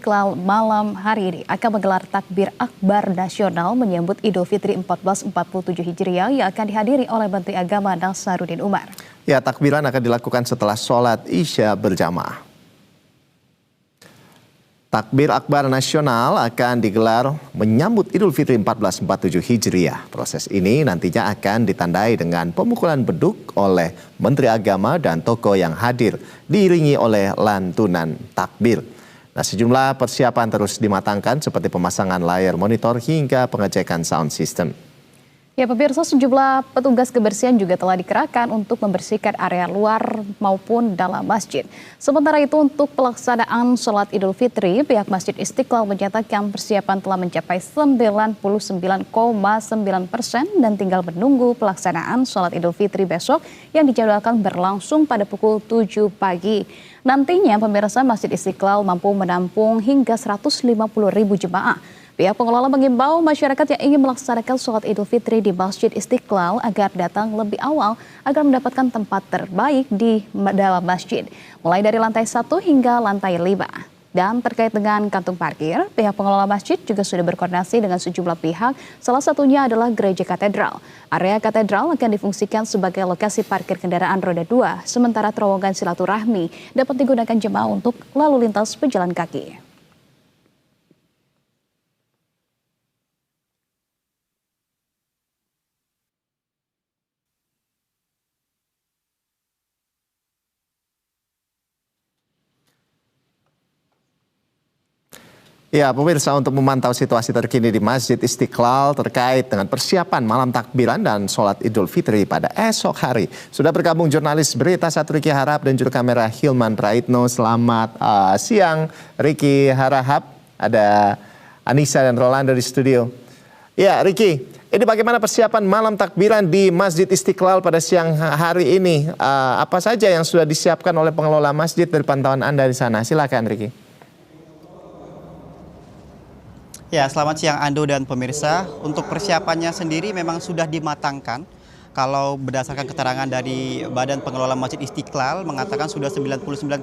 Istiqlal malam hari ini akan menggelar takbir akbar nasional menyambut Idul Fitri 1447 Hijriah yang akan dihadiri oleh Menteri Agama Nasaruddin Umar. Ya, takbiran akan dilakukan setelah sholat Isya berjamaah. Takbir akbar nasional akan digelar menyambut Idul Fitri 1447 Hijriah. Proses ini nantinya akan ditandai dengan pemukulan beduk oleh Menteri Agama dan tokoh yang hadir, diiringi oleh lantunan takbir. Nah, sejumlah persiapan terus dimatangkan seperti pemasangan layar monitor hingga pengecekan sound system. Ya pemirsa, sejumlah petugas kebersihan juga telah dikerahkan untuk membersihkan area luar maupun dalam masjid. Sementara itu untuk pelaksanaan sholat Idul Fitri, pihak Masjid Istiqlal menyatakan persiapan telah mencapai 99,9% dan tinggal menunggu pelaksanaan sholat Idul Fitri besok yang dijadwalkan berlangsung pada pukul 7 pagi. Nantinya pemirsa, Masjid Istiqlal mampu menampung hingga 150.000 jemaah. Pihak pengelola mengimbau masyarakat yang ingin melaksanakan sholat Idul Fitri di Masjid Istiqlal agar datang lebih awal agar mendapatkan tempat terbaik di dalam masjid, mulai dari lantai 1 hingga lantai 5. Dan terkait dengan kantung parkir, pihak pengelola masjid juga sudah berkoordinasi dengan sejumlah pihak, salah satunya adalah Gereja Katedral. Area katedral akan difungsikan sebagai lokasi parkir kendaraan roda 2, sementara terowongan silaturahmi dapat digunakan jemaah untuk lalu lintas pejalan kaki. Ya, pemirsa, untuk memantau situasi terkini di Masjid Istiqlal terkait dengan persiapan malam takbiran dan sholat Idul Fitri pada esok hari, sudah bergabung jurnalis Berita 1 Riki Harahap dan juru kamera Hilman Praitno. Selamat siang, Riki Harahap. Ada Anissa dan Rolando di studio. Ya, Riki, ini bagaimana persiapan malam takbiran di Masjid Istiqlal pada siang hari ini? Apa saja yang sudah disiapkan oleh pengelola masjid dari pantauan Anda di sana? Silakan, Riki. Ya, selamat siang Ando dan pemirsa. Untuk persiapannya sendiri memang sudah dimatangkan. Kalau berdasarkan keterangan dari Badan Pengelola Masjid Istiqlal mengatakan sudah 99,9%,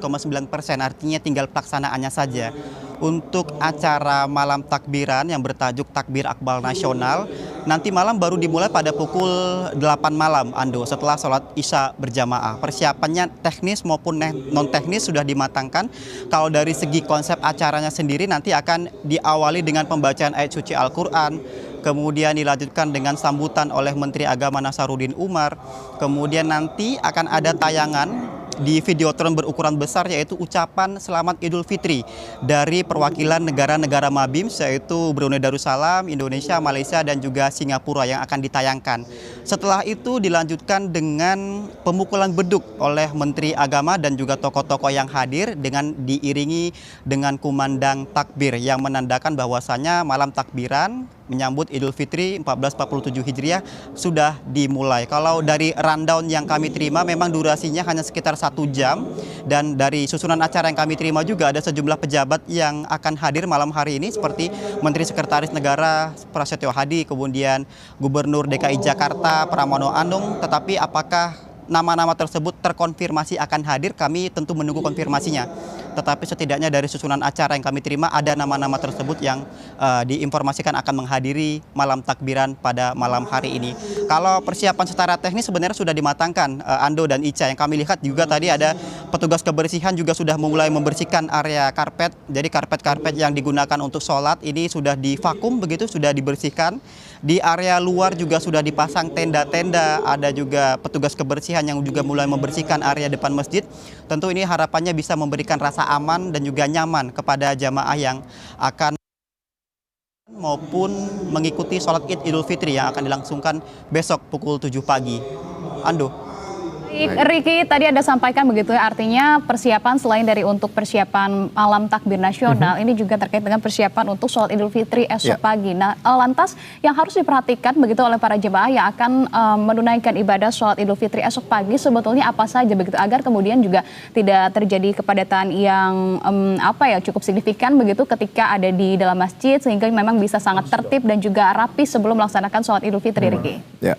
artinya tinggal pelaksanaannya saja. Untuk acara malam takbiran yang bertajuk Takbir Akbar Nasional, nanti malam baru dimulai pada pukul 8 malam, Ando, setelah sholat Isya berjamaah. Persiapannya teknis maupun non-teknis sudah dimatangkan. Kalau dari segi konsep acaranya sendiri nanti akan diawali dengan pembacaan ayat suci Al-Quran, kemudian dilanjutkan dengan sambutan oleh Menteri Agama Nasaruddin Umar. Kemudian nanti akan ada tayangan di videotron berukuran besar, yaitu ucapan Selamat Idul Fitri dari perwakilan negara-negara Mabims, yaitu Brunei Darussalam, Indonesia, Malaysia, dan juga Singapura yang akan ditayangkan. Setelah itu dilanjutkan dengan pemukulan beduk oleh Menteri Agama dan juga tokoh-tokoh yang hadir dengan diiringi dengan kumandang takbir yang menandakan bahwasannya malam takbiran menyambut Idul Fitri 1447 Hijriah sudah dimulai. Kalau dari rundown yang kami terima memang durasinya hanya sekitar 1 jam, dan dari susunan acara yang kami terima juga ada sejumlah pejabat yang akan hadir malam hari ini seperti Menteri Sekretaris Negara Prasetyo Hadi, kemudian Gubernur DKI Jakarta Pramono Anung. Tetapi apakah nama-nama tersebut terkonfirmasi akan hadir, kami tentu menunggu konfirmasinya. Tetapi setidaknya dari susunan acara yang kami terima ada nama-nama tersebut yang diinformasikan akan menghadiri malam takbiran pada malam hari ini. Kalau persiapan secara teknis sebenarnya sudah dimatangkan, Ando dan Ica. Yang kami lihat juga tadi ada petugas kebersihan juga sudah mulai membersihkan area karpet. Jadi karpet-karpet yang digunakan untuk sholat ini sudah divakum begitu, sudah dibersihkan. Di area luar juga sudah dipasang tenda-tenda, ada juga petugas kebersihan yang juga mulai membersihkan area depan masjid. Tentu ini harapannya bisa memberikan rasa aman dan juga nyaman kepada jamaah yang akan maupun mengikuti sholat Id Idul Fitri yang akan dilangsungkan besok pukul 7 pagi. Ando. Riki, tadi Anda sampaikan begitu ya, artinya persiapan selain dari untuk persiapan malam takbir nasional, ini juga terkait dengan persiapan untuk sholat Idul Fitri esok pagi. Nah, lantas yang harus diperhatikan begitu oleh para jemaah yang akan menunaikan ibadah sholat Idul Fitri esok pagi sebetulnya apa saja begitu agar kemudian juga tidak terjadi kepadatan yang cukup signifikan begitu ketika ada di dalam masjid, sehingga memang bisa sangat tertib dan juga rapi sebelum melaksanakan sholat Idul Fitri, Riki. Ya.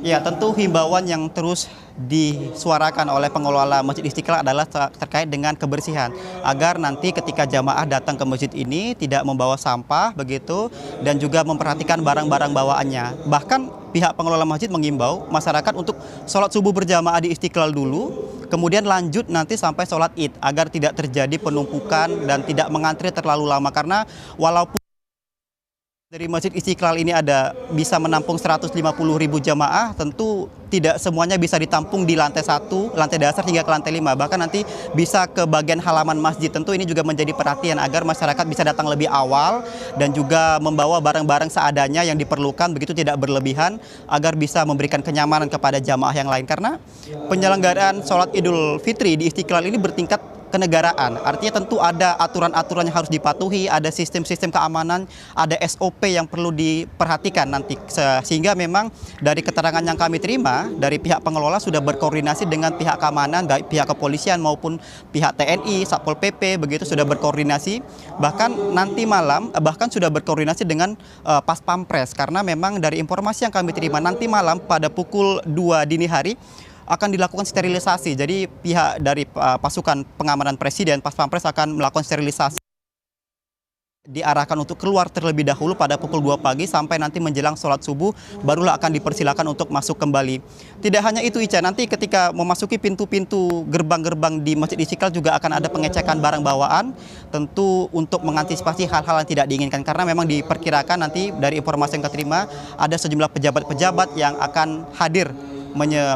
Ya, tentu himbauan yang terus disuarakan oleh pengelola Masjid Istiqlal adalah terkait dengan kebersihan. Agar nanti ketika jamaah datang ke masjid ini tidak membawa sampah begitu dan juga memperhatikan barang-barang bawaannya. Bahkan pihak pengelola masjid mengimbau masyarakat untuk sholat subuh berjamaah di Istiqlal dulu, kemudian lanjut nanti sampai sholat Id agar tidak terjadi penumpukan dan tidak mengantri terlalu lama. Karena walaupun dari Masjid Istiqlal ini bisa menampung 150.000 jamaah, tentu tidak semuanya bisa ditampung di lantai 1, lantai dasar hingga ke lantai 5. Bahkan nanti bisa ke bagian halaman masjid. Tentu ini juga menjadi perhatian agar masyarakat bisa datang lebih awal dan juga membawa barang-barang seadanya yang diperlukan, begitu tidak berlebihan, agar bisa memberikan kenyamanan kepada jamaah yang lain. Karena penyelenggaraan sholat Idul Fitri di Istiqlal ini bertingkat kenegaraan. Artinya tentu ada aturan-aturan yang harus dipatuhi, ada sistem-sistem keamanan, ada SOP yang perlu diperhatikan nanti. Sehingga memang dari keterangan yang kami terima dari pihak pengelola sudah berkoordinasi dengan pihak keamanan, baik pihak kepolisian maupun pihak TNI, Satpol PP, begitu sudah berkoordinasi. Bahkan nanti malam, bahkan sudah berkoordinasi dengan Pas Pampres. Karena memang dari informasi yang kami terima nanti malam pada pukul 2 dini hari, akan dilakukan sterilisasi. Jadi pihak dari pasukan pengamanan Presiden, Pas Pampres akan melakukan sterilisasi. Diarahkan untuk keluar terlebih dahulu pada pukul 2 pagi sampai nanti menjelang sholat subuh, barulah akan dipersilakan untuk masuk kembali. Tidak hanya itu Ica, nanti ketika memasuki pintu-pintu gerbang-gerbang di Masjid Istiqlal juga akan ada pengecekan barang bawaan, tentu untuk mengantisipasi hal-hal yang tidak diinginkan. Karena memang diperkirakan nanti dari informasi yang keterima, ada sejumlah pejabat-pejabat yang akan hadir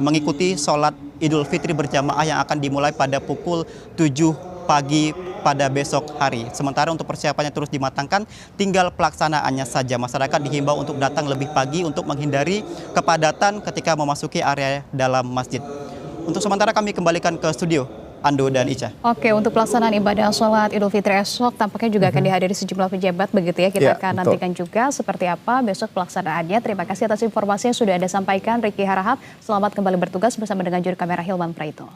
mengikuti sholat Idul Fitri berjamaah yang akan dimulai pada pukul 7 pagi pada besok hari. Sementara untuk persiapannya terus dimatangkan, tinggal pelaksanaannya saja. Masyarakat dihimbau untuk datang lebih pagi untuk menghindari kepadatan ketika memasuki area dalam masjid. Untuk sementara kami kembalikan ke studio, Ando dan Ica. Oke, untuk pelaksanaan ibadah sholat Idul Fitri esok tampaknya juga akan dihadiri sejumlah pejabat begitu ya. Kita akan nantikan juga seperti apa besok pelaksanaannya. Terima kasih atas informasi yang sudah Anda sampaikan, Ricky Harahap. Selamat kembali bertugas bersama dengan juru kamera Hilman Praito.